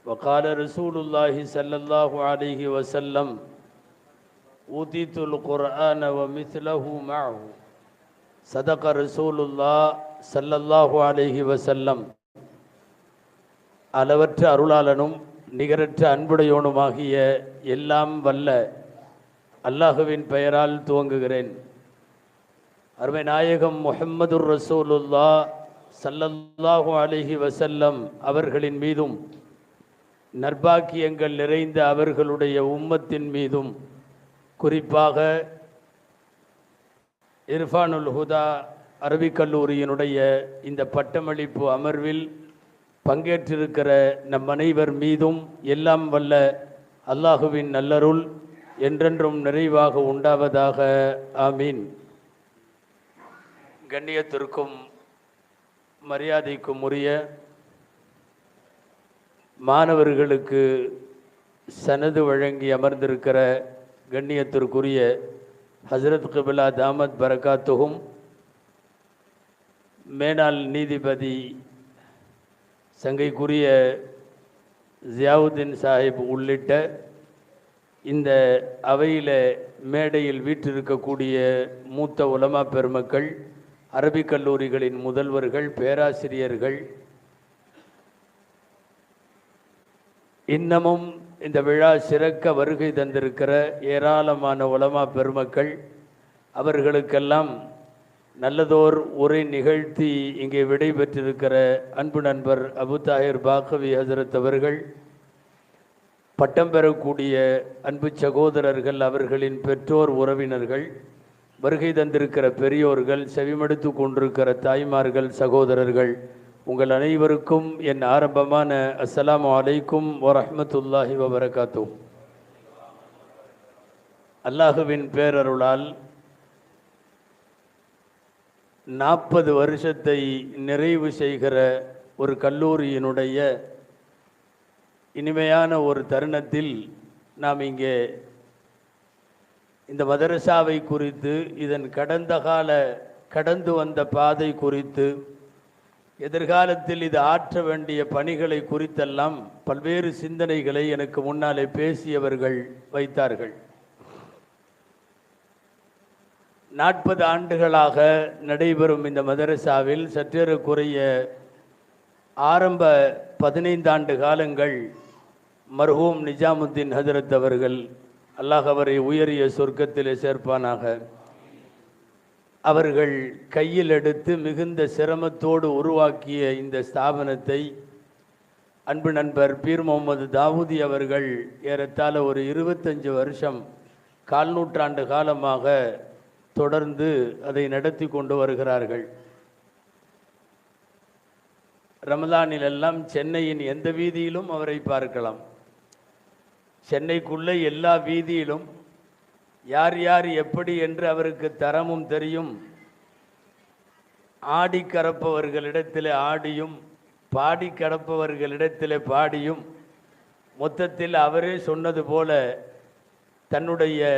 وقال رسول الله صلى الله عليه وسلم أوتيت القرآن ومثله معه صدق رسول الله صلى الله عليه وسلم. அளவற்ற அருளாளனும் நிகரற்ற அன்புடையோனுமாகிய எல்லாம் வல்ல அல்லாஹுவின் பெயரால் துவங்குகிறேன். அருமை நாயகம் முஹம்மதுர் ரசூலுல்லாஹ் ஸல்லல்லாஹு அலைஹி வஸல்லம் அவர்களின் மீதும் நற்பாக்கியங்கள் நிறைந்த அவர்களுடைய உம்மத்தின் மீதும் குறிப்பாக இர்ஃபானுல் ஹுதா அரபிக் கல்லூரியினுடைய இந்த பட்டமளிப்பு அமர்வில் பங்கேற்றிருக்கிற நம் அனைவர் மீதும் எல்லாம் வல்ல அல்லாஹுவின் நல்லருள் என்றென்றும் நிறைவாக உண்டாவதாக. ஆமீன். கண்ணியத்திற்கும் மரியாதைக்கும் உரிய மாணவர்களுக்கு சனது வழங்கி அமர்ந்திருக்கிற கண்ணியத்திற்குரிய ஹசரத் கிபிலா தாமத் பரகாத்துகும், மேனாள் நீதிபதி சங்கைக்குரிய ஜியாவுதீன் சாஹிப் உள்ளிட்ட இந்த அவையில் மேடையில் வீற்றிருக்கக்கூடிய மூத்த உலமா பெருமக்கள், அரபிக் கல்லூரிகளின் முதல்வர்கள், பேராசிரியர்கள், இன்னமும் இந்த விழா சிறக்க வருகை தந்திருக்கிற ஏராளமான உலமா பெருமக்கள், அவர்களுக்கெல்லாம் நல்லதோர் உரை நிகழ்த்தி இங்கே விடை பெற்றிருக்கிற அன்பு நண்பர் அபு தாஹிர் பாக்கவி ஹசரத் அவர்கள், பட்டம் பெறக்கூடிய அன்பு சகோதரர்கள், அவர்களின் பெற்றோர், உறவினர்கள், வருகை தந்திருக்கிற பெரியோர்கள், செவிமடுத்து கொண்டிருக்கிற தாய்மார்கள், சகோதரர்கள், உங்கள் அனைவருக்கும் என் ஆரம்பமான அஸ்ஸலாமு அலைக்கும் வரஹ்மத்துல்லாஹி வபரகாத்துஹ். அல்லாஹுவின் பேரருளால் 40 வருஷத்தை நிறைவு செய்கிற ஒரு கல்லூரியினுடைய இனிமையான ஒரு தருணத்தில் நாம் இங்கே இந்த மதரசாவை குறித்து, இதன் கடந்து வந்த பாதை குறித்து, எதிர்காலத்தில் இது ஆற்ற வேண்டிய பணிகளை குறித்தெல்லாம் பல்வேறு சிந்தனைகளை எனக்கு முன்னாலே பேசியவர்கள் வைத்தார்கள். 40 ஆண்டுகளாக நடைபெறும் இந்த மதரசாவில் சற்றேறக்குறைய ஆரம்ப 15 ஆண்டு காலங்கள் மர்ஹூம் நிஜாமுத்தீன் ஹஜரத் அவர்கள், அல்லாஹ் அவரை உயரிய சொர்க்கத்திலே சேர்ப்பானாக, அவர்கள் கையில் எடுத்து மிகுந்த சிரமத்தோடு உருவாக்கிய இந்த ஸ்தாபனத்தை அன்பு நண்பர் பீர் முகமது தாவூதி அவர்கள் ஏறத்தாழ ஒரு 25 வருஷம், 4 நூற்றாண்டு காலமாக தொடர்ந்து அதை நடத்தி கொண்டு வருகிறார்கள். ரமலானிலெல்லாம் சென்னையின் எந்த வீதியிலும் அவரை பார்க்கலாம். சென்னைக்குள்ளே எல்லா வீதியிலும் யார் யார் எப்படி என்று அவருக்கு தரமும் தெரியும். ஆடி கறப்பவர்களிடத்தில் ஆடியும், பாடி கடப்பவர்களிடத்தில் பாடியும், மொத்தத்தில் அவரே சொன்னது போல தன்னுடைய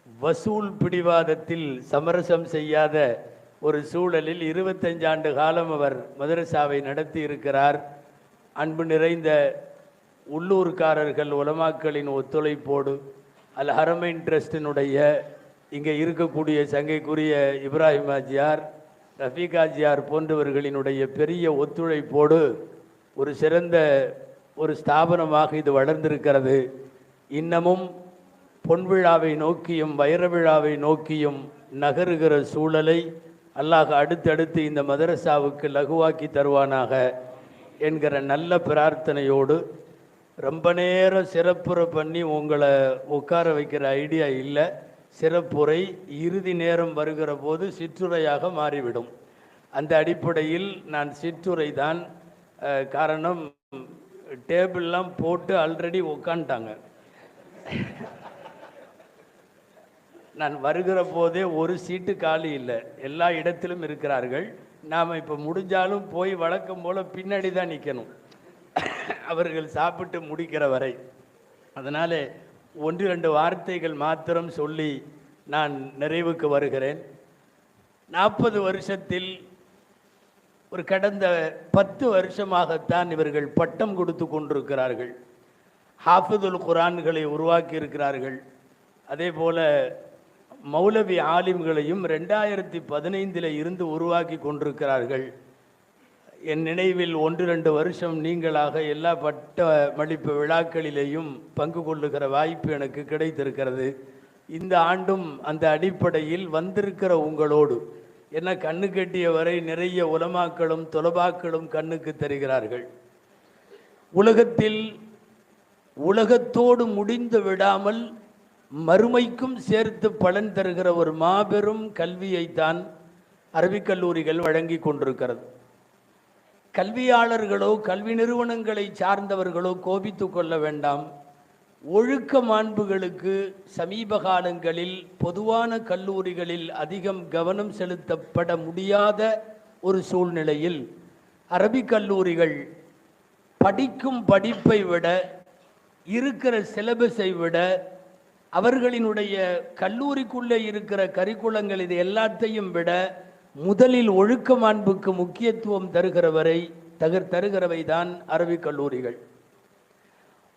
வசூல் பிடிவாதத்தில் சமரசம் செய்யாத ஒரு சூழலில் 25 ஆண்டு காலம் அவர் மதரசாவை நடத்தி இருக்கிறார். அன்பு நிறைந்த உள்ளூர்காரர்கள், உலமாக்களின் ஒத்துழைப்போடு அல் ஹரமைன் ட்ரஸ்டினுடைய இங்கே இருக்கக்கூடிய சங்கைக்குரிய இப்ராஹிம் ஆஜியார், ரஃபீக் ஆஜியார் போன்றவர்களினுடைய பெரிய ஒத்துழைப்போடு ஒரு சிறந்த ஒரு ஸ்தாபனமாக இது வளர்ந்திருக்கிறது. இன்னமும் பொன்விழாவை நோக்கியும் வைர விழாவை நோக்கியும் நகருகிற சூழலை அல்லாஹ் அடுத்தடுத்து இந்த மதரசாவுக்கு லகுவாக்கி தருவானாக என்கிற நல்ல பிரார்த்தனையோடு, ரொம்ப நேரம் சிறப்புரை பண்ணி உங்களை உட்கார வைக்கிற ஐடியா இல்லை. சிறப்புரை இறுதி நேரம் வருகிற போது சிற்றுரையாக மாறிவிடும். அந்த அடிப்படையில் நான் சிற்றுரை தான். காரணம், டேபிள்லாம் போட்டு ஆல்ரெடி உட்காந்துட்டாங்க. நான் வருகிற போதே ஒரு சீட்டு காலி இல்லை, எல்லா இடத்திலும் இருக்கிறார்கள். நாம் இப்போ முடிஞ்சாலும் போய் வழக்கம் போல் பின்னாடி தான் நிற்கணும், அவர்கள் சாப்பிட்டு முடிக்கிற வரை. அதனால் 1-2 வார்த்தைகள் மாத்திரம் சொல்லி நான் நிறைவுக்கு வருகிறேன். 40 வருஷத்தில் ஒரு கடந்த 10 வருஷமாகத்தான் இவர்கள் பட்டம் கொடுத்து கொண்டிருக்கிறார்கள். ஹாஃபிதுல் குரான்களை உருவாக்கி இருக்கிறார்கள். அதே போல மௌலவி ஆலிம்களையும் 2015 இருந்து உருவாக்கி கொண்டிருக்கிறார்கள். என் நினைவில் 1-2 வருஷம் நீங்களாக எல்லா பட்ட மளிப்பு விழாக்களிலேயும் பங்கு கொள்ளுகிற வாய்ப்பு எனக்கு கிடைத்திருக்கிறது. இந்த ஆண்டும் அந்த அடிப்படையில் வந்திருக்கிற உங்களோடு என்ன கண்ணு கட்டிய வரை நிறைய உலமாக்களும் தொலபாக்களும் கண்ணுக்கு தெரிகிறார்கள். உலகத்தோடு முடிந்து விடாமல் மறுமைக்கும் சேர்த்து பலன் தருகிற ஒரு மாபெரும் கல்வியைத்தான் அரபிக் கல்லூரிகள் வழங்கி கொண்டிருக்கிறது. கல்வியாளர்களோ கல்வி நிறுவனங்களை சார்ந்தவர்களோ கோபித்து கொள்ள வேண்டாம். ஒழுக்க மாண்புகளுக்கு சமீப காலங்களில் பொதுவான கல்லூரிகளில் அதிகம் கவனம் செலுத்தப்பட முடியாத ஒரு சூழ்நிலையில் அரபிக் கல்லூரிகள் படிக்கும் படிப்பை விட, இருக்கிற சிலபஸை விட, அவர்களினுடைய கல்லூரிக்குள்ளே இருக்கிற கரிக்குலங்கள் இது எல்லாத்தையும் விட முதலில் ஒழுக்க மாண்புக்கு முக்கியத்துவம் தருகிறவை தான் அரபிக் கல்லூரிகள்.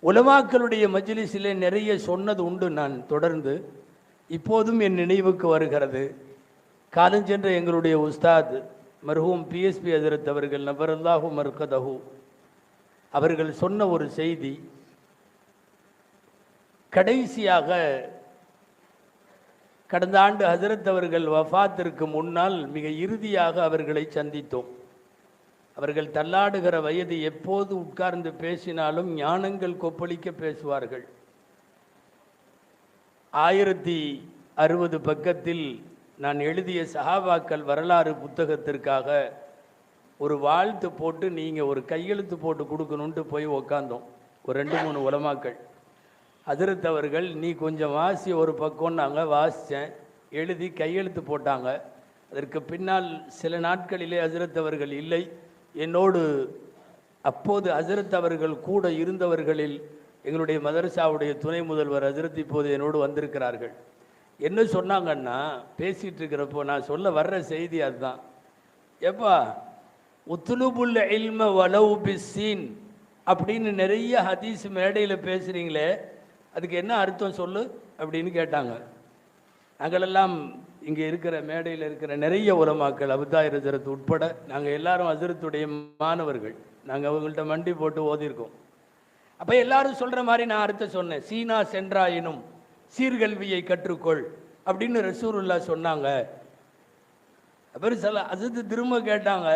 உலமாக்களுடைய மஜ்லிஸிலே நிறைய சொன்னது உண்டு. நான் தொடர்ந்து இப்போதும் என் நினைவுக்கு வருகிறது. காலஞ்சென்ற எங்களுடைய உஸ்தாத் மர்ஹூம் PSP ஹஜ்ரத் அவர்கள் நபரல்லாஹு மர்கதஹு அவர்கள் சொன்ன ஒரு செய்தி. கடைசியாக கடந்த ஆண்டு ஹஜ்ரத் அவர்கள் வஃபாத்திற்கு முன்னால் மிக இறுதியாக அவர்களை சந்தித்தோம். அவர்கள் தள்ளாடுகிற வயது, எப்போது உட்கார்ந்து பேசினாலும் ஞானங்கள் கொப்பளிக்க பேசுவார்கள். 1060 பக்கத்தில் நான் எழுதிய சஹாபாக்கள் வரலாறு புத்தகத்திற்காக ஒரு வாழ்த்து போட்டு நீங்கள் ஒரு கையெழுத்து போட்டு கொடுக்கணுன்ட்டு போய் உக்காந்தோம். ஒரு 2-3 உலமாக்கள். ஹஜ்ரத் அவர்கள் நீ கொஞ்சம் வாசி ஒரு பக்கம், நாங்கள் வாசித்தேன், எழுதி கையெழுத்து போட்டாங்க. அதற்கு பின்னால் சில நாட்களிலே ஹஜ்ரத் அவர்கள் இல்லை. என்னோடு அப்போது ஹஜ்ரத் அவர்கள் கூட இருந்தவர்களில் எங்களுடைய மதரசாவுடைய துணை முதல்வர் ஹஜ்ரத் இப்போது என்னோடு வந்திருக்கிறார்கள். என்ன சொன்னாங்கன்னா, பேசிகிட்டு இருக்கிறப்போ நான் சொல்ல வர்ற செய்தி அதுதான். எப்பா உத்லுபுல் இல்ம வலவு பிஸ்ஸீன் அப்படின்னு நிறைய ஹதீஸ் மேடையில் பேசுகிறீங்களே, அதுக்கு என்ன அர்த்தம் சொல்லு அப்படின்னு கேட்டாங்க. நாங்களெல்லாம் இங்கே இருக்கிற மேடையில் இருக்கிற நிறைய உலமாக்கள், அபுதாயிர் ஹஜ்ரத் உட்பட நாங்கள் எல்லாரும் ஹஜ்ரத்துடைய மாணவர்கள். நாங்கள் அவங்கள்ட்ட மண்டி போட்டு ஓதியிருக்கோம். அப்போ எல்லாரும் சொல்கிற மாதிரி நான் அர்த்தம் சொன்னேன். சீனா சென்றாயினும் சீர்கல்வியை கற்றுக்கொள் அப்படின்னு ரசூலுல்லா சொன்னாங்க. அப்புறம் சில ஹஜ்ரத் திரும்ப கேட்டாங்க,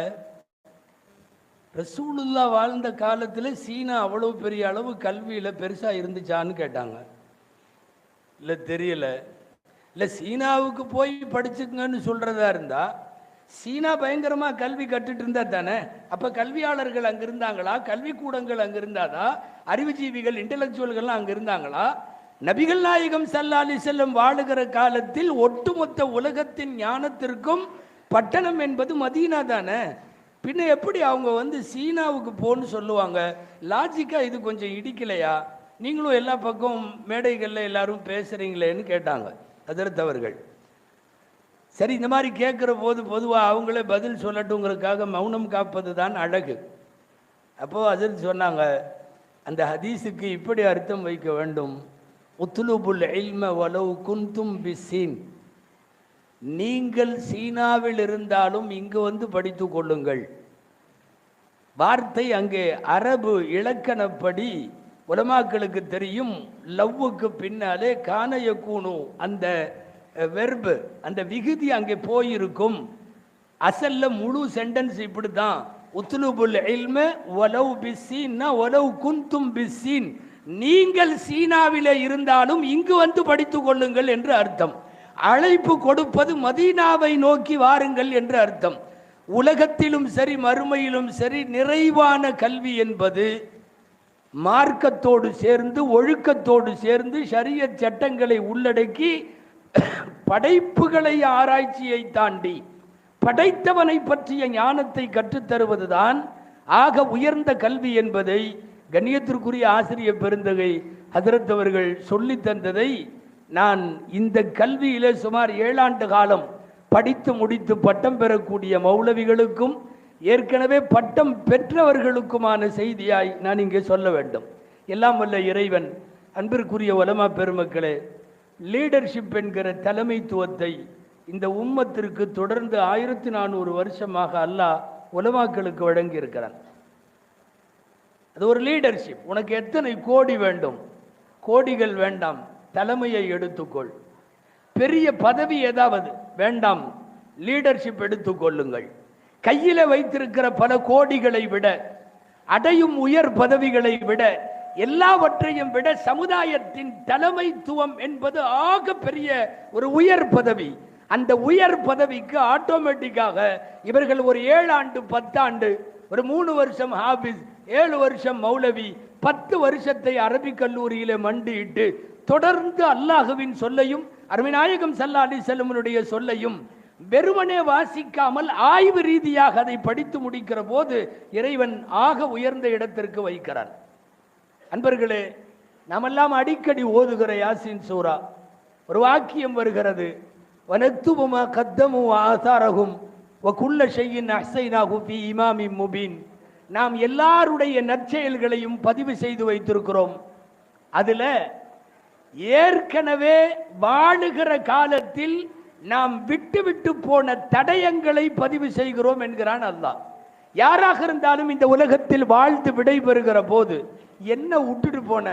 ரசூலுல்லா வாழ்ந்த காலத்தில் சீனா அவ்வளோ பெரிய அளவு கல்வியில் பெருசாக இருந்துச்சான்னு கேட்டாங்க. இல்லை தெரியல. இல்லை சீனாவுக்கு போய் படிச்சுக்கங்கன்னு சொல்கிறதா இருந்தால், சீனா பயங்கரமாக கல்வி கற்றுட்டு இருந்தா தானே. அப்போ கல்வியாளர்கள் அங்கே இருந்தாங்களா? கல்விக்கூடங்கள் அங்கே இருந்தாதா? அறிவுஜீவிகள் இன்டலெக்சுவல்கள்லாம் அங்கே இருந்தாங்களா? நபிகள் நாயகம் ஸல்லல்லாஹு அலைஹி வஸல்லம் வாழுகிற காலத்தில் ஒட்டுமொத்த உலகத்தின் ஞானத்திற்கும் பட்டணம் என்பது மதீனா தானே. பின்ன எப்படி அவங்க சீனாவுக்கு போன்னு சொல்லுவாங்க? லாஜிக்காக இது கொஞ்சம் இடிக்கலையா? நீங்களும் எல்லா பக்கம் மேடைகளில் எல்லாரும் பேசுகிறீங்களேன்னு கேட்டாங்க ஹஜ்ரத் அவர்கள். சரி, இந்த மாதிரி கேட்குற போது பொதுவாக அவங்களே பதில் சொல்லட்டுங்கிறதுக்காக மௌனம் காப்பது தான் அழகு. அப்போது ஹஜ்ரத் சொன்னாங்க, அந்த ஹதீஸுக்கு இப்படி அர்த்தம் வைக்க வேண்டும். உத்லுபுல் இல்ம வலவ் குன்தும் பிஸ்ஸீன், நீங்கள் சீனாவில் இருந்தாலும் இங்கு படித்து கொள்ளுங்கள். வார்த்தை அங்கே அரபு இலக்கணப்படி உலமாக்களுக்கு தெரியும். லவ்வுக்கு பின்னாலே கானயக்கூனு அந்த வெர்பு, அந்த விகுதி அங்கே போயிருக்கும். அசல்ல முழு சென்டென்ஸ் இப்படி தான். உத்லுபுல் இல்ம வலவ் பிஸ்ஸீன்னா வலவ் குன்தும் பிஸ்ஸீன், நீங்கள் சீனாவிலே இருந்தாலும் இங்கு படித்து கொள்ளுங்கள் என்று அர்த்தம். அழைப்பு கொடுப்பது மதீனாவை நோக்கி வாருங்கள் என்று அர்த்தம். உலகத்திலும் சரி மறுமையிலும் சரி நிறைவான கல்வி என்பது மார்க்கத்தோடு சேர்ந்து ஒழுக்கத்தோடு சேர்ந்து ஷரியத் சட்டங்களை உள்ளடக்கி படைப்புகளை ஆராய்ச்சியை தாண்டி படைத்தவனை பற்றிய ஞானத்தை கற்றுத்தருவதுதான் ஆக உயர்ந்த கல்வி என்பதை கண்ணியத்திற்குரிய ஆசிரியர் பெருந்தகை ஹஜ்ரத் அவர்கள் சொல்லி தந்ததை நான் இந்த கல்வியிலே சுமார் 7 ஆண்டு காலம் படித்து முடித்து பட்டம் பெறக்கூடிய மௌலவிகளுக்கும் ஏற்கனவே பட்டம் பெற்றவர்களுக்குமான செய்தியாய் நான் இங்கே சொல்ல வேண்டும். எல்லாம் வல்ல இறைவன், அன்பிற்குரிய உலமா பெருமக்களே, லீடர்ஷிப் என்கிற தலைமைத்துவத்தை இந்த உம்மத்திற்கு தொடர்ந்து 1400 வருஷமாக அல்லாஹ் உலமாக்களுக்கு வழங்கி இருக்கிறான். அது ஒரு லீடர்ஷிப். உனக்கு எத்தனை கோடி வேண்டும்? கோடிகள் வேண்டாம், தலைமையை எடுத்துக்கொள். பெரிய பதவி ஏதாவது வேண்டாம், லீடர்ஷிப் எடுத்துக்கொள்ளுங்கள். கையில் வைத்திருக்கிற பல கோடிகளை விட, அடையும் உயர் பதவிகளை விட, எல்லாவற்றையும் விட சமுதாயத்தின் தலைமைத்துவம் என்பது ஆக பெரிய ஒரு உயர் பதவி. அந்த உயர் பதவிக்கு ஆட்டோமேட்டிக்காக இவர்கள் ஒரு 7 ஆண்டு 10 ஆண்டு, ஒரு 3 வருஷம் ஹாபிஸ், 7 வருஷம் மௌலவி, 10 வருஷத்தை அரபிக் கல்லூரியிலே மண்டியிட்டு தொடர்ந்து அல்லாஹுவின் சொல்லையும் அருமைநாயகம் ஸல்லல்லாஹு அலைஹி வஸல்லமுடைய சொல்லையும் வெறுமனே வாசிக்காமல் ஆய்வு ரீதியாக அதை படித்து முடிக்கிற போது இறைவன் ஆக உயர்ந்த இடத்திற்கு வைக்கிறான். அன்பர்களே, நாமெல்லாம் அடிக்கடி ஓதுகிற யாசின் சூரா ஒரு வாக்கியம் வருகிறது, வனக்துபு மா கத்தமு ஆசாரஹும் வகுல்ல ஷைஇன் அஹ்ஸைனாஹு ஃபீ இமாமின் முபீன். நாம் எல்லாருடைய நற்செயல்களையும் பதிவு செய்து வைத்திருக்கிறோம். அதுல ஏற்கனவே வாழுகிற காலத்தில் நாம் விட்டு விட்டு போன தடயங்களை பதிவு செய்கிறோம் என்கிறான் அல்லாஹ். யாராக இருந்தாலும் இந்த உலகத்தில் வாழ்ந்து விடைபெறுகிற போது என்ன விட்டுட்டு போன,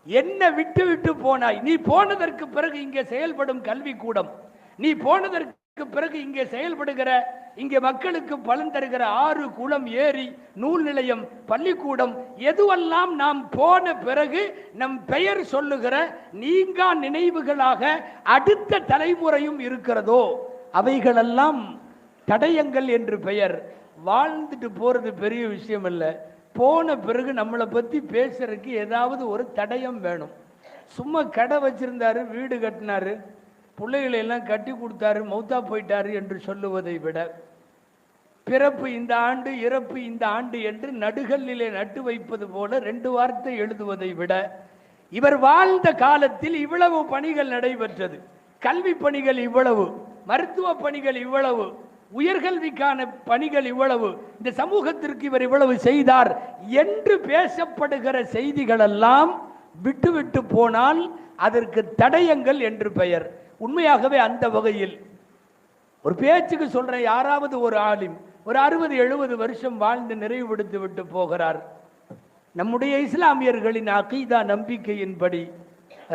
என்ன விட்டு விட்டு போனாய், நீ போனதற்கு பிறகு இங்கே செயல்படும் கல்வி கூடம், நீ போனதற்கு பிறகு இங்கே செயல்படுகிற, இங்கே மக்களுக்கு பலன் தருகிற ஆறு, குளம், ஏரி, நூல் நிலையம், பள்ளிக்கூடம், எதுவெல்லாம் நாம் போன பிறகு நம் பெயர் சொல்லுகிற நீங்கா நினைவுகளாக அடுத்த தலைமுறையும் இருக்கிறதோ அவைகளெல்லாம் தடயங்கள் என்று பெயர். வாழ்ந்துட்டு போறது பெரிய விஷயம் இல்லை, போன பிறகு நம்மளை பற்றி பேசுறதுக்கு ஏதாவது ஒரு தடயம் வேணும். சும்மா கடை வச்சிருந்தாரு, வீடு கட்டினாரு, பிள்ளைகளை எல்லாம் கட்டி கொடுத்தாரு, மௌத்தா போயிட்டாரு என்று சொல்லுவதை விட, பிறப்பு இந்த ஆண்டு இறப்பு இந்த ஆண்டு என்று நடுகல்லிலே நட்டு வைப்பது போல 2 வார்த்தை எழுதுவதை விட, இவர் வாழ்ந்த காலத்தில் இவ்வளவு பணிகள் நடைபெற்றது, கல்வி பணிகள் இவ்வளவு, மருத்துவ பணிகள் இவ்வளவு, உயர்கல்விக்கான பணிகள் இவ்வளவு, இந்த சமூகத்திற்கு இவர் இவ்வளவு செய்தார் என்று பேசப்படுகிற செய்திகளெல்லாம் விட்டுவிட்டு போனால் அதற்கு தடயங்கள் என்று பெயர். உண்மையாகவே அந்த வகையில் ஒரு பேச்சுக்கு சொல்றேன், யாராவது ஒரு ஆலிம் ஒரு 60-70 வருஷம் வாழ்ந்து நிறைவுபடுத்தி விட்டு போகிறார். நம்முடைய இஸ்லாமியர்களின் அகீதா நம்பிக்கையின்படி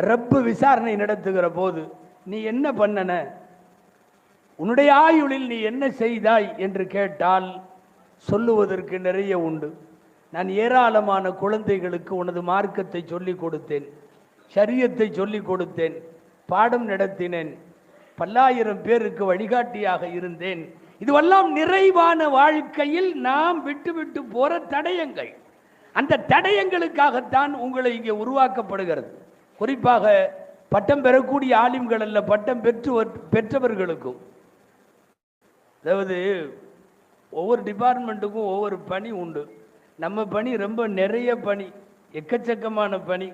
ரப்பு விசாரணை நடத்துகிற போது நீ என்ன பண்ணன, உன்னுடைய ஆயுளில் நீ என்ன செய்தாய் என்று கேட்டால் சொல்லுவதற்கு நிறைய உண்டு. நான் ஏராளமான குழந்தைகளுக்கு உனது மார்க்கத்தை சொல்லிக் கொடுத்தேன், ஷரியத்தை சொல்லிக் கொடுத்தேன், பாடம் நடத்தினேன், பல்லாயிரம் பேருக்கு வழிகாட்டியாக இருந்தேன். இதுவெல்லாம் நிறைவான வாழ்க்கையில் நாம் விட்டு விட்டு போற தடயங்கள். அந்த தடயங்களுக்காகத்தான் உங்களை இங்கே உருவாக்கப்படுகிறது. குறிப்பாக பட்டம் பெறக்கூடிய ஆலிம்கள் அல்ல, பட்டம் பெற்றவர்களுக்கும். அதாவது ஒவ்வொரு டிபார்ட்மெண்ட்டுக்கும் ஒவ்வொரு பணி உண்டு. நம்ம பணி ரொம்ப நிறைய பணி, எக்கச்சக்கமான பணி.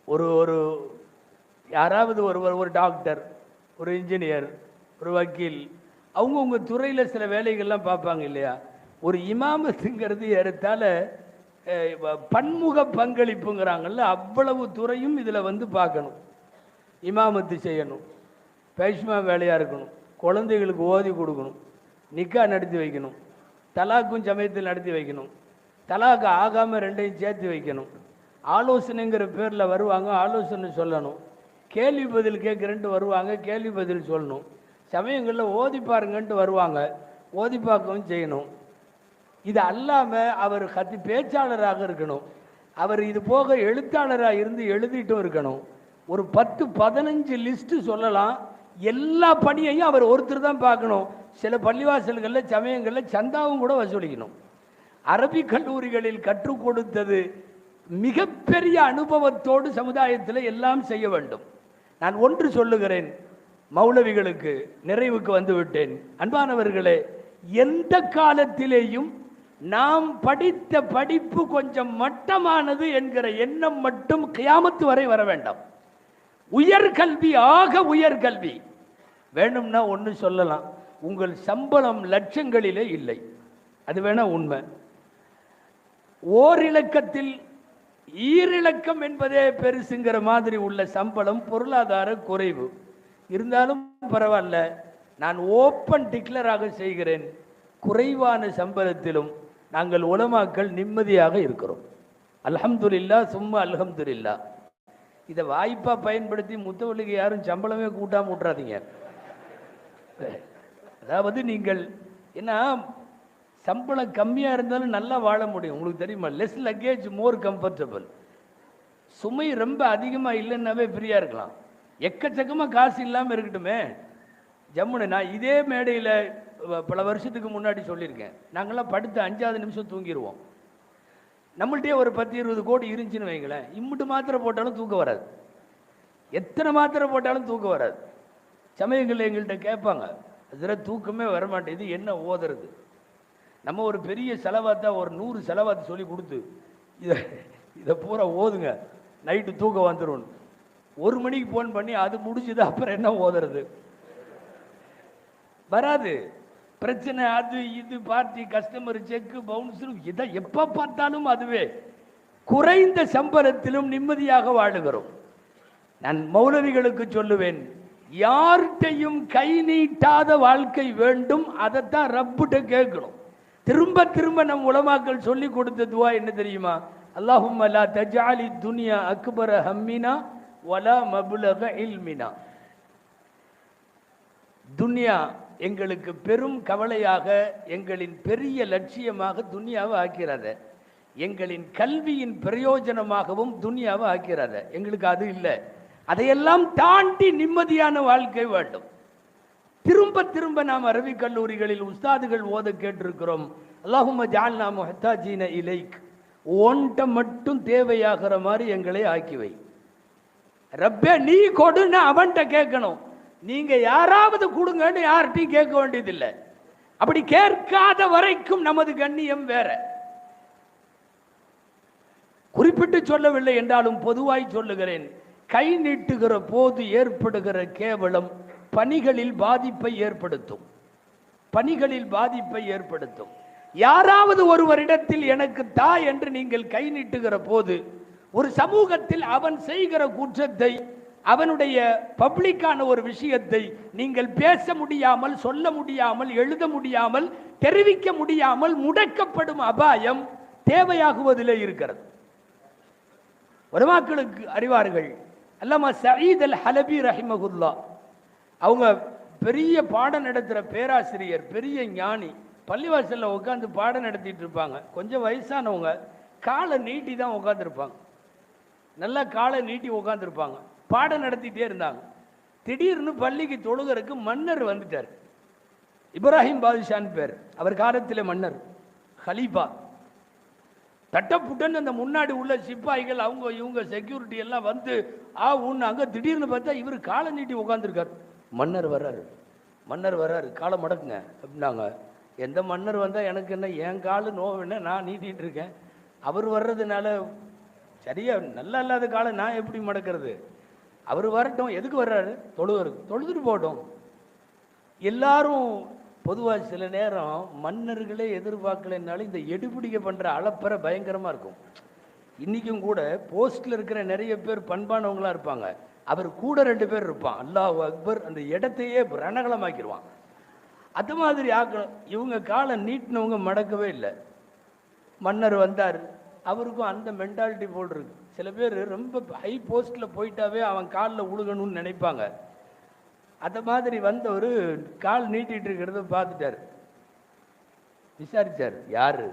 ஒரு யாராவது ஒரு டாக்டர், ஒரு இன்ஜினியர், ஒரு வக்கீல், அவங்கவுங்க துறையில் சில வேலைகள்லாம் பார்ப்பாங்க இல்லையா. ஒரு இமாமத்துங்கிறது ஏறத்தால பன்முக பங்களிப்புங்கிறாங்கல்ல, அவ்வளவு துறையும் இதில் வந்து பார்க்கணும். இமாமத்து செய்யணும், பேஷ்மா வேலையாக இருக்கணும், குழந்தைகளுக்கு ஓதி கொடுக்கணும், நிக்கா நடத்தி வைக்கணும், தலாக்கும் சமயத்தில் நடத்தி வைக்கணும், தலாக்கு ஆகாமல் 2ஐயும் சேர்த்து வைக்கணும், ஆலோசனைங்கிற பேரில் வருவாங்க, ஆலோசனை சொல்லணும், கேள்வி பதில் கேட்குறேன்ட்டு வருவாங்க, கேள்வி பதில் சொல்லணும், சமயங்களில் ஓதி பாருங்கன்ட்டு வருவாங்க, ஓதி பார்க்கவும் செய்யணும். இது அல்லாமல் அவர் பேச்சாளராக இருக்கணும், அவர் இது போக எழுத்தாளராக இருந்து எழுதிட்டும் இருக்கணும். ஒரு 10-15 லிஸ்ட்டு சொல்லலாம். எல்லா பணியையும் அவர் ஒருத்தர் தான் பார்க்கணும். சில பள்ளிவாசல்களில் சமயங்களில் சந்தாவும் கூட வசூலிக்கணும். அரபிக் கல்லூரிகளில் கற்றுக் கொடுத்தது மிகப்பெரிய அனுபவத்தோடு சமுதாயத்தில் எல்லாம் செய்ய வேண்டும். நான் ஒன்று சொல்லுகிறேன், மௌலவிகளுக்கு நிறைவுக்கு வந்து விட்டேன். அன்பானவர்களே, எந்த காலத்திலேயும் நாம் படித்த படிப்பு கொஞ்சம் மட்டமானது என்கிற எண்ணம் மட்டும் கியாமத்து வரை வர வேண்டாம். உயர்கல்வி, ஆக உயர்கல்வி வேணும்னா ஒன்று சொல்லலாம், உங்கள் சம்பளம் லட்சங்களிலே இல்லை. அது வேணா உண்மை. ஓரிலக்கத்தில் ஈரிலக்கம் என்பதே பெருசுங்கிற மாதிரி உள்ள சம்பளம் பொருளாதார குறைவு இருந்தாலும் பரவாயில்ல. நான் ஓப்பன் டிக்ளராக செய்கிறேன், குறைவான சம்பளத்திலும் நாங்கள் உலமாக்கள் நிம்மதியாக இருக்கிறோம். அல்ஹம்துலில்லாஹ் சும்மா அல்ஹம்துலில்லாஹ். இதை வாய்ப்பா பயன்படுத்தி முத்தவள்ளிக்கு யாரும் சம்பளமே கூட்டாம விட்றாதீங்க. அதாவது நீங்கள் என்ன, சம்பளம் கம்மியாக இருந்தாலும் நல்லா வாழ முடியும். உங்களுக்கு தெரியுமா, லெஸ் லக்கேஜ் மோர் கம்ஃபர்டபுள். சுமை ரொம்ப அதிகமாக இல்லைன்னாவே ஃப்ரீயாக இருக்கலாம். எக்கச்சக்கமாக காசு இல்லாமல் இருக்கட்டுமே ஜம்முன்னு. நான் இதே மேடையில் பல வருஷத்துக்கு முன்னாடி சொல்லியிருக்கேன், நாங்கள்லாம் படுத்து 5வது நிமிஷம் தூங்கிடுவோம். நம்மள்டே ஒரு 10-20 கோடி இருந்துச்சுன்னு வைங்களேன், இம்முட்டு மாத்திரை போட்டாலும் தூக்கம் வராது, எத்தனை மாத்திரை போட்டாலும் தூக்கம் வராது. சமயங்களில் எங்கள்கிட்ட கேட்பாங்க, அதில் தூக்கமே வரமாட்டேது, என்ன ஓதுறது? நம்ம ஒரு பெரிய செலவாத்தா ஒரு 100 செலவாத்து சொல்லி கொடுத்து இதை பூரா ஓதுங்க, நைட்டு தூக்கம் வந்துடும். 1 மணிக்கு ஃபோன் பண்ணி அது முடிச்சுது, அப்புறம் என்ன ஓதுறது? வராது. பிரச்சனை, அது இது, பார்ட்டி, கஸ்டமர் செக்கு, பவுன்ஸும், இதை எப்போ பார்த்தாலும் அதுவே. குறைந்த சம்பளத்திலும் நிம்மதியாக வாழுகிறோம். நான் மௌலவிகளுக்கு சொல்லுவேன், யார்கிட்டையும் கை நீட்டாத வாழ்க்கை வேண்டும், அதைத்தான் ரப்பிட்ட கேட்கணும். திரும்ப திரும்ப நம் உலமாக்கள் சொல்லி கொடுத்த துவா என்ன தெரியுமா? அல்லாஹும்ம லா தஜ்அலி துன்யா அக்பர ஹம்மினா வலா மப்லக இல்மினா. துன்யா எங்களுக்கு பெரும் கவலையாக, எங்களின் பெரிய லட்சியமாக துன்யாவை ஆக்கிறாத, எங்களின் கல்வியின் பிரயோஜனமாகவும் துன்யாவை ஆக்கிறாத. எங்களுக்கு அது இல்லை. அதையெல்லாம் தாண்டி நிம்மதியான வாழ்க்கை வேண்டும். திரும்ப திரும்ப நாம் அரபிக் கல்லூரிகளில் உஸ்தாதுகள் ஓத கேட்டிருக்கிறோம், அல்லாஹும்ம ஜஅல்னா முஹ்தாஜீன இலைக், ஒன்ட்ட மட்டும் தேவையாகிற மாதிரி எங்களை ஆக்கிவை. ரப்பே நீ கொடுன்னு அவன்கிட்ட கேட்கணும், நீங்க யாராவது கொடுங்கன்னு யார்கிட்டையும் கேட்க வேண்டியதில்லை. அப்படி கேட்காத வரைக்கும் நமது கண்ணியம் வேற. குறிப்பிட்டு சொல்லவில்லை என்றாலும் பொதுவாய் சொல்லுகிறேன், கை நீட்டுகிற போது ஏற்படுகிற கேவலம் பணிகளில் பாதிப்பை ஏற்படுத்தும். பணிகளில் பாதிப்பை ஏற்படுத்தும். யாராவது ஒருவரிடத்தில் எனக்கு தா என்று நீங்கள் கை நீட்டுகிற போது ஒரு சமூகத்தில் அவன் செய்கிற குற்றத்தை, அவனுடைய பப்ளிக்கான ஒரு விஷயத்தை நீங்கள் பேச முடியாமல், சொல்ல முடியாமல், எழுத முடியாமல், தெரிவிக்க முடியாமல் முடக்கப்படும் அபாயம் தேவையாகுவதிலே இருக்கிறது. உலமாக்களுக்கு அறிவார்கள். அல்லாமா சயீத் அல் ஹலபி ரஹிமஹுல்லா, அவங்க பெரிய பாடம் நடத்துகிற பேராசிரியர், பெரிய ஞானி. பள்ளிவாசலில் உட்காந்து பாடம் நடத்திட்டு இருப்பாங்க. கொஞ்சம் வயசானவங்க, காலை நீட்டி தான் உட்காந்துருப்பாங்க, நல்லா காலை நீட்டி உட்காந்துருப்பாங்க. பாடம் நடத்திட்டே இருந்தாங்க. திடீர்னு பள்ளிக்கு தொழுகிறதுக்கு மன்னர் வந்துட்டார். இப்ராஹிம் பாதுஷான்னு பேர், அவர் காலத்தில் மன்னர், ஹலீஃபா. தட்டப்புட்டன்னு அந்த முன்னாடி உள்ள சிப்பாய்கள், அவங்க இவங்க செக்யூரிட்டி எல்லாம் வந்து உன்னாங்க. திடீர்னு பார்த்தா இவர் காலை நீட்டி உட்காந்துருக்கார். மன்னர் வர்றாரு, மன்னர் வர்றாரு, காலை மடக்குங்க அப்படின்னாங்க. எந்த மன்னர் வந்தால் எனக்கு என்ன, என் காலு நோவுன்னு நான் நீட்டிகிட்டு இருக்கேன். அவர் வர்றதுனால சரியா நல்லா இல்லாத காலை நான் எப்படி மடக்கிறது? அவர் வரட்டும், எதுக்கு வர்றாரு? தொழுதுட்டு போட்டோம். எல்லாரும் பொதுவாக சில நேரம் மன்னர்களே எதிர்பார்க்கலைன்னாலும் இந்த எடுபிடிக்க பண்ணுற அளப்பறை பயங்கரமாக இருக்கும். இன்றைக்கும் கூட போஸ்ட்டில் இருக்கிற நிறைய பேர் பண்பானவங்களாக இருப்பாங்க, அவர் கூட 2 பேர் இருப்பான், அல்லாஹ் அக்பர், அந்த இடத்தையே ரணகலமாக்கிடுவான். அது மாதிரி ஆக்கணும். இவங்க காலை நீட்டினவங்க மடக்கவே இல்லை. மன்னர் வந்தார், அவருக்கும் அந்த மென்டாலிட்டி போல் இருக்கு. சில பேர் ரொம்ப ஹை போஸ்ட்டில் போயிட்டாவே அவன் காலில் உழுகணும்னு நினைப்பாங்க. அந்த மாதிரி வந்தவர் கால் நீட்டிகிட்டு இருக்கிறத பார்த்துட்டார், விசாரித்தார். யார்?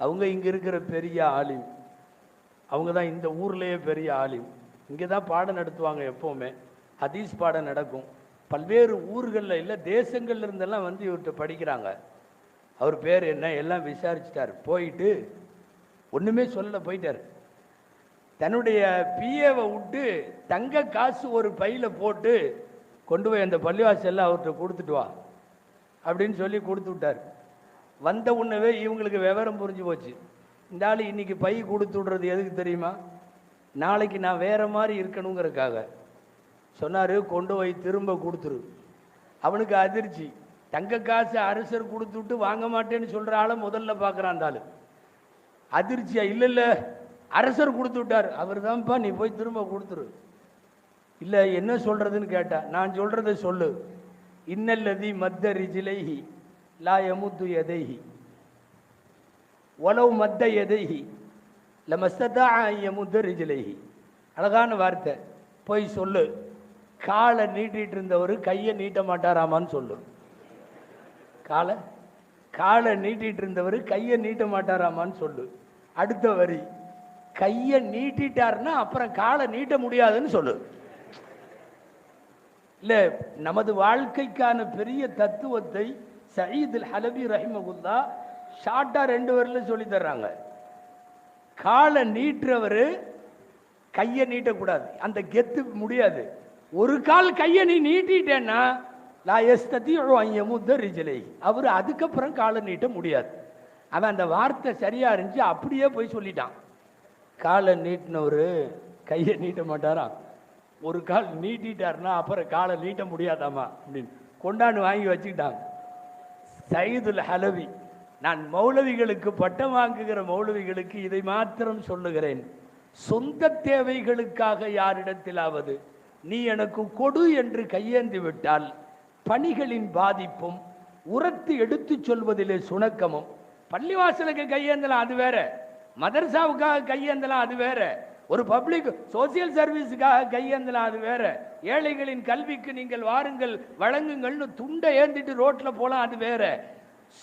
அவங்க இங்கே இருக்கிற பெரிய ஆலிம், அவங்க தான் இந்த ஊர்லேயே பெரிய ஆலிம், இங்கே தான் பாடம் நடத்துவாங்க, எப்போவுமே ஹதீஸ் பாடம் நடக்கும். பல்வேறு ஊர்களில் இல்லை தேசங்கள்ல இருந்தெல்லாம் வந்து இவர்கிட்ட படிக்கிறாங்க. அவர் பேர் என்ன எல்லாம் விசாரிச்சிட்டார். போயிட்டு ஒன்றுமே சொல்ல போயிட்டார். தன்னுடைய பிஏவை விட்டு தங்க காசு ஒரு பையில் போட்டு கொண்டு போய் அந்த பள்ளிவாசலில் அவர்கிட்ட கொடுத்துட்டு வா அப்படின்னு சொல்லி கொடுத்து விட்டார். வந்த உடனே இவங்களுக்கு விவரம் புரிஞ்சு போச்சு. இந்த ஆள் இன்னைக்கு பை கொடுத்து விடுறது எதுக்கு தெரியுமா? நாளைக்கு நான் வேற மாதிரி இருக்கணுங்கிறதுக்காக. சொன்னார், கொண்டு போய் திரும்ப கொடுத்துரு. அவனுக்கு அதிர்ச்சி, தங்க காசு அரசர் கொடுத்துட்டு வாங்க மாட்டேன்னு சொல்கிற ஆளை முதல்ல பார்க்குறான் அந்த ஆள். அதிர்ச்சியா, இல்லை இல்லை அரசர் கொடுத்து விட்டார். அவர் தான்ப்பா, நீ போய் திரும்ப கொடுத்துரு. இல்லை என்ன சொல்கிறதுன்னு கேட்டா, நான் சொல்கிறத சொல்லு. இன்னல்லதி மத்த ரிஜிலைஹி லா யமுத்து எதைஹி ஒலவு மத்த எதைஹி லமஸ்ததா யமுத்து ரிஜிலைஹி. அழகான வார்த்தை. போய் சொல்லு, காலை நீட்டிட்டு இருந்தவர் கையை நீட்ட மாட்டாராமான்னு சொல்லு. காலை நீட்டிட்டு இருந்தவர் கையை நீட்ட மாட்டாராமான்னு சொல்லு. அடுத்த வரி, கையை நீட்டிட்டாருன்னா அப்புறம் காலை நீட்ட முடியாதுன்னு சொல்லு. இல்லை, நமது வாழ்க்கைக்கான பெரிய தத்துவத்தை சயீத் அல் ஹலபி ரஹிமகுல்லா ஷார்ட்டா 2 வரியில் சொல்லி தர்றாங்க. காலை நீட்டுறவர் கையை நீட்டக்கூடாது, அந்த கெத்து முடியாது. ஒரு கால் கையை நீ நீட்டிட்டேன்னா அவர் அதுக்கப்புறம் காலை நீட்ட முடியாது. அவன் அந்த வார்த்தை சரியா இருந்துச்சு, அப்படியே போய் சொல்லிட்டான். காலை நீட்டினவர் கையை நீட்ட மாட்டாராம், ஒரு கால் நீட்டிட்டாருன்னா அப்புறம் காலை நீட்ட முடியாதாமா அப்படின்னு கொண்டாந்து வாங்கி வச்சுக்கிட்டாங்க. சயீதுல் ஹலவி. நான் மௌலவிகளுக்கு பட்டம் வாங்குகிற மௌலவிகளுக்கு இதை மாத்திரம் சொல்லுகிறேன். சொந்த தேவைகளுக்காக யாரிடத்திலாவது நீ எனக்கு கொடு என்று கையேந்தி விட்டால் பணிகளின் பாதிப்பும் உரத்து எடுத்து சொல்வதிலே சுணக்கமும். பள்ளிவாசலுக்கு கையேந்தலாம், அது வேற. மதரசாவுக்காக கையேந்தலாம், அது வேற. ஒரு பப்ளிக் சோசியல் சர்வீஸுக்காக கையேந்தலாம், அது வேற. ஏழைகளின் கல்விக்கு நீங்கள் வாருங்கள் வழங்குங்கள்னு துண்டை ஏந்திட்டு ரோட்ல போலாம், அது வேற.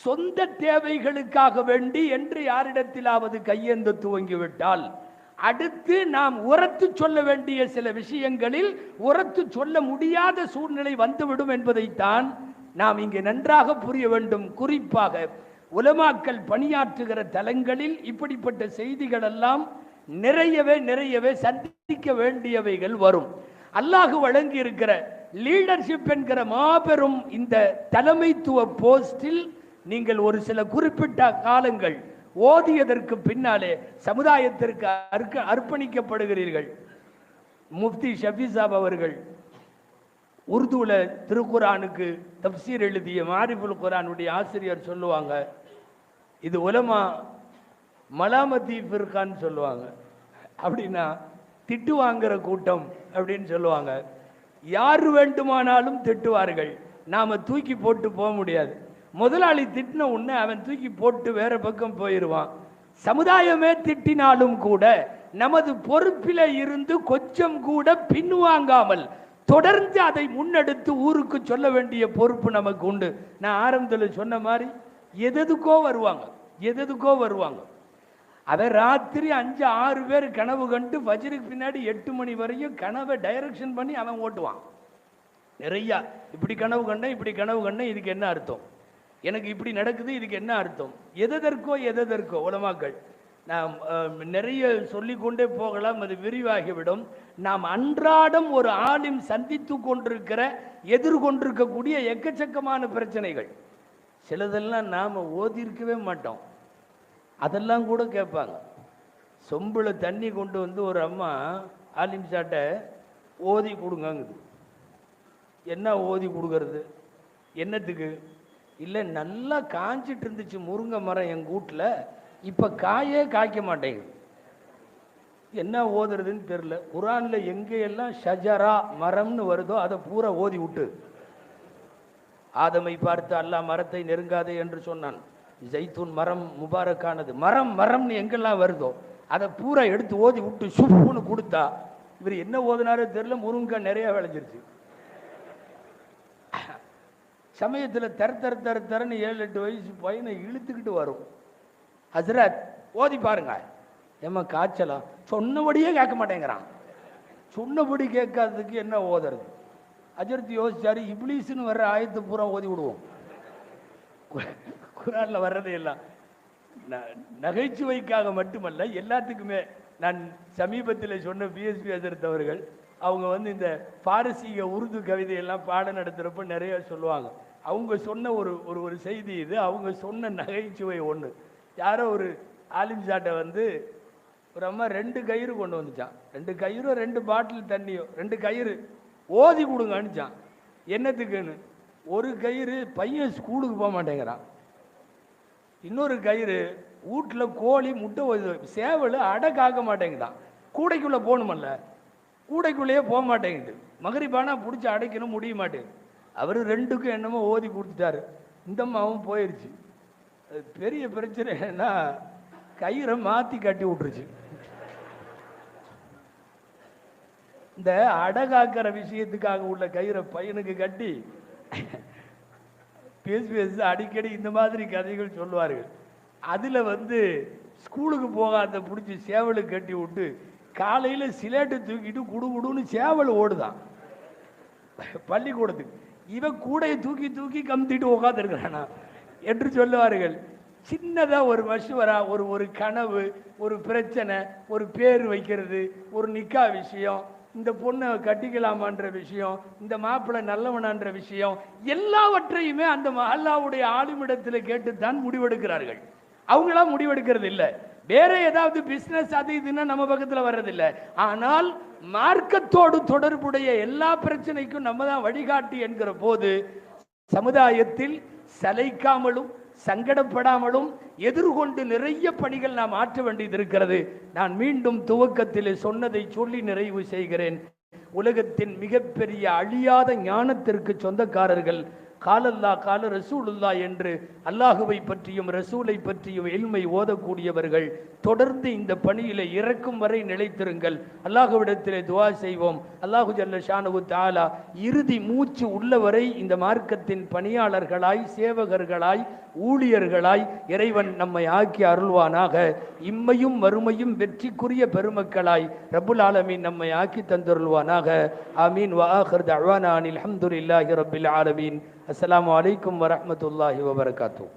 சொந்த தேவைகளுக்காக வேண்டி என்று யாரிடத்திலாவது கையேந்த துவங்கிவிட்டால் அடுத்து நாம் உரத்து சொல்ல வேண்டிய சில விஷயங்களில் உரத்து சொல்ல முடியாத சூழ்நிலை வந்துவிடும் என்பதைத்தான் நாம் இங்கே நன்றாக புரிய வேண்டும். குறிப்பாக உலமாக்கள் பணியாற்றுகிற தலங்களில் இப்படிப்பட்ட செய்திகள் எல்லாம் நிறையவே சந்திக்க வேண்டியவைகள் வரும். அல்லாஹ் வழங்கி இருக்கிற லீடர்ஷிப் என்கிற மாபெரும் இந்த தலைமைத்துவ போஸ்டில் நீங்கள் ஒரு சில குறிப்பிட்ட காலங்கள் ஓதியதற்கு பின்னாலே சமுதாயத்திற்கு அர்ப்பணிக்கப்படுகிறீர்கள். முஃப்தி ஷஃபி சாப் அவர்கள் உருதுல திருக்குரானுக்கு தப்சீர் எழுதிய மாரிஃபுல் குரானுடைய ஆசிரியர் சொல்லுவாங்க, இது உலமா மலாமதி ஃபிர்கான்னு சொல்லுவாங்க. அப்படின்னா திட்டு வாங்குற கூட்டம் அப்படின்னு சொல்லுவாங்க. யார் வேண்டுமானாலும் திட்டுவார்கள், நாம தூக்கி போட்டு போக முடியாது. முதலாளி திட்டின உடனே அவன் தூக்கி போட்டு வேற பக்கம் போயிடுவான். சமுதாயமே திட்டினாலும் கூட நமது பொறுப்பில இருந்து கொஞ்சம் கூட பின்வாங்காமல் தொடர்ந்து அதை முன்னெடுத்து ஊருக்கு சொல்ல வேண்டிய பொறுப்பு நமக்கு உண்டு. நான் ஆரம்பத்தில் சொன்ன மாதிரி எதுக்கோ வருவாங்க. அவன் ராத்திரி 5-6 பேர் கனவு கண்டு ஃபஜ்ருக்கு பின்னாடி 8 மணி வரையும் கனவை டைரக்ஷன் பண்ணி அவன் ஓட்டுவான். நிறையா இப்படி கனவு கண்டேன், இதுக்கு என்ன அர்த்தம், எனக்கு இப்படி நடக்குது, இதுக்கு என்ன அர்த்தம், எதற்கோ உலமாக்கள். நாம் நிறைய சொல்லிக்கொண்டே போகலாம், அது விரிவாகிவிடும். நாம் அன்றாடம் ஒரு ஆலிம் சந்தித்து கொண்டிருக்கிற எதிர்கொண்டிருக்கக்கூடிய எக்கச்சக்கமான பிரச்சனைகள், சிலதெல்லாம் நாம் ஓதிருக்கவே மாட்டோம், அதெல்லாம் கூட கேட்பாங்க. சொம்பில் தண்ணி கொண்டு வந்து ஒரு அம்மா ஆலிம் சாட்ட ஓதி கொடுங்கங்குது. என்ன ஓதி கொடுக்கறது, என்னத்துக்கு? இல்லை, நல்லா காஞ்சிட்டு இருந்துச்சு முருங்கை மரம் எங்கள் வீட்டில், இப்போ காயே காய்க்க மாட்டேங்குது, என்ன ஓதுறதுன்னு தெரில. குரானில் எங்கேயெல்லாம் ஷஜரா மரம்னு வருதோ அதை பூரா ஓதி விட்டு. ஆதமை பார்த்து அல்லாஹ் மரத்தை நெருங்காதே என்று சொன்னான். ஜெய்தூன் மரம் முபாரக்கானது, மரம்னு எங்கெல்லாம் வருதோ அதை பூரா எடுத்து ஓதி விட்டு சுப்புன்னு கொடுத்தா இவர் என்ன ஓதுனாரோ தெரியல, முருங்கை நிறைய விளைஞ்சிருச்சு. சமயத்தில் தரன்னு 7-8 வயசு பையனை இழுத்துக்கிட்டு வரும். ஹஸ்ரத் ஓதி பாருங்க. ஏமா காய்ச்சலாம்? சொன்னபடியே கேட்க மாட்டேங்கிறான். சொன்னபடி கேட்காததுக்கு என்ன ஓதுறது? ஹஜ்ரத் யோசிச்சாரு, இப்லீஸ்னு வர்ற ஆயத்து பூரா ஓதி விடுவோம். குரானில் வர்றதே எல்லாம் நகைச்சுவைக்காக மட்டுமல்ல, எல்லாத்துக்குமே. நான் சமீபத்தில் சொன்ன பிஎஸ்பி ஹஜ்ரத் அவர்கள், அவங்க இந்த பாரசீக உருது கவிதையெல்லாம் பாடம் நடத்துகிறப்ப நிறைய சொல்லுவாங்க. அவங்க சொன்ன ஒரு செய்தி இது. அவங்க சொன்ன நகைச்சுவை ஒன்று. யாரோ ஒரு ஆலிம் சாட்டை ஒரு அம்மா 2 கயிறு கொண்டு வந்துச்சான். 2 கயிறோ 2 பாட்டில் தண்ணியோ 2 கயிறு ஓதி கொடுங்க அனுச்சான். என்னத்துக்குன்னு, ஒரு கயிறு பையன் ஸ்கூலுக்கு போக மாட்டேங்கிறான், இன்னொரு கயிறு வீட்டில் கோழி முட்டை சேவல் அடை காக்க மாட்டேங்குதான். கூடைக்குள்ளே போகணுமல்ல, கூடைக்குள்ளேயே போக மாட்டேங்குது. மகரிபானா பிடிச்சி அடைக்கணும், முடிய மாட்டேங்குது. அவர் ரெண்டுக்கும் என்னமோ ஓதி கொடுத்துட்டாரு, இந்த அம்மாவும் போயிடுச்சு. பெரிய பிரச்சனை என்னன்னா கயிறை மாற்றி கட்டி விட்டுருச்சு. இந்த அடகாக்கிற விஷயத்துக்காக உள்ள கயிறை பையனுக்கு கட்டி பேசி அடிக்கடி இந்த மாதிரி கதைகள் சொல்லுவார்கள். அதில் ஸ்கூலுக்கு போகாத பிடிச்சி சேவலுக்கு கட்டி விட்டு காலையில் சிலேட்டு தூக்கிட்டு குடுகுடுன்னு சேவல் ஓடுதான் பள்ளிக்கூடத்துக்கு. இவன் கூடையை தூக்கி தூக்கி கமுத்திட்டு உட்காந்துருக்கிறானா என்று சொல்லுவார்கள். சின்னதாக ஒரு மஷுவரா, ஒரு கனவு, ஒரு பிரச்சனை, ஒரு பேர் வைக்கிறது, ஒரு நிக்கா விஷயம், இந்த பொண்ணை கட்டிக்கலாமான்ற விஷயம், இந்த மாப்பிள்ளை நல்லவனான்ற விஷயம், எல்லாவற்றையுமே அந்த அல்லாஹ்வுடைய ஆளுமிடத்தில் கேட்டுத்தான் முடிவெடுக்கிறார்கள். அவங்களா முடிவெடுக்கிறது இல்லை. வேற ஏதாவது பிசினஸ் அது இதுன்னா நம்ம பக்கத்தில் வர்றதில்லை. ஆனால் மார்க்கத்தோடு தொடர்புடைய எல்லா பிரச்சனைக்கும் நம்ம தான் வழிகாட்டி என்கிற போது சமுதாயத்தில் சளைக்காமலும் சங்கடப்படாமலும் எதிர்கொண்டு நிறைய பணிகள் நாம் ஆற்ற வேண்டியது இருக்கிறது. நான் மீண்டும் துவக்கத்தில் சொன்னதை சொல்லி நிறைவு செய்கிறேன். உலகத்தின் மிகப்பெரிய அழியாத ஞானத்திற்கு சொந்தக்காரர்கள் காலல்லா கால ரசூலுல்லா என்று அல்லாஹுவை பற்றியும் ரசூலை பற்றியும் இல்மை ஓதக்கூடியவர்கள். தொடர்ந்து இந்த பணியில இறக்கும் வரை நிலைத்திருங்கள். அல்லாஹுவிடத்திலே துவா செய்வோம். அல்லாஹு ஜல்ல ஷானஹு தஆலா இறுதி மூச்சு உள்ளவரை இந்த மார்க்கத்தின் பணியாளர்களாய், சேவகர்களாய், ஊழியர்களாய் இறைவன் நம்மை ஆக்கி அருள்வானாக. இம்மையும் மறுமையும் வெற்றிக்குரிய பெருமக்களாய் ரப்புல் ஆலமீன் நம்மை ஆக்கி தந்தருள்வானாக. ஆமீன். வ ஆகிர் தஅவானா அனில் ஹம்துலில்லாஹி ரப்பில் ஆலமீன். அஸ்ஸலாமு அலைக்கும் வரஹ்மத்துல்லாஹி வபரகாத்துஹு.